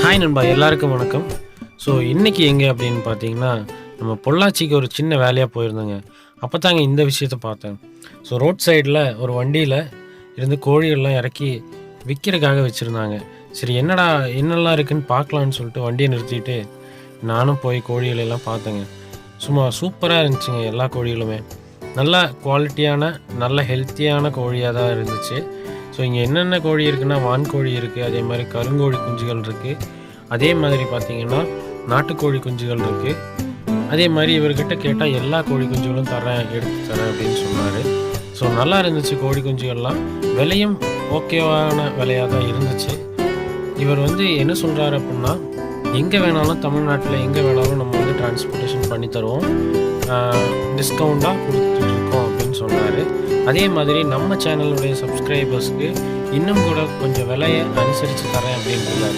Hi நண்பா, எல்லாருக்கும் வணக்கம். ஸோ இன்றைக்கி எங்கே அப்படின்னு பார்த்தீங்கன்னா, நம்ம பொள்ளாச்சிக்கு ஒரு சின்ன வேலையாக போயிருந்தோங்க. அப்போ தாங்க இந்த விஷயத்த பார்த்தேன். ஸோ ரோட் சைடில் ஒரு வண்டியில் இருந்து கோழிகள்லாம் இறக்கி விற்கிறதுக்காக வச்சுருந்தாங்க. சரி என்னெல்லாம் இருக்குதுன்னு பார்க்கலான்னு சொல்லிட்டு வண்டியை நிறுத்திட்டு நானும் போய் கோழிகளெல்லாம் பார்த்தேங்க. சும்மா சூப்பராக இருந்துச்சுங்க. எல்லா கோழிகளுமே நல்ல குவாலிட்டியான நல்ல ஹெல்த்தியான கோழியாக தான் இருந்துச்சு. ஸோ இங்கே என்னென்ன கோழி இருக்குன்னா, வான்கோழி இருக்குது, அதே மாதிரி கருங்கோழி குஞ்சுகள் இருக்குது, அதே மாதிரி பார்த்திங்கன்னா நாட்டுக்கோழி குஞ்சுகள் இருக்குது. அதே மாதிரி இவர்கிட்ட கேட்டால் எல்லா கோழி குஞ்சுகளும் எடுத்து தரேன் அப்படின்னு சொன்னார். ஸோ நல்லா இருந்துச்சு கோழி குஞ்சுகள்லாம். விலையும் ஓகேவான விலையாக தான் இருந்துச்சு. இவர் என்ன சொல்கிறாரு அப்படின்னா, எங்கே வேணாலும் தமிழ்நாட்டில் எங்கே வேணாலும் நம்ம டிரான்ஸ்போர்ட்டேஷன் பண்ணி தருவோம், டிஸ்கவுண்ட்டாக கொடுத்துட்ருக்கோம் அப்படின்னு சொன்னார். அதே மாதிரி நம்ம சேனலுடைய சப்ஸ்கிரைபர்ஸ்க்கு இன்னும் கூட கொஞ்சம் விலையை அனுசரித்து தரேன் அப்படின்னு சொன்னார்.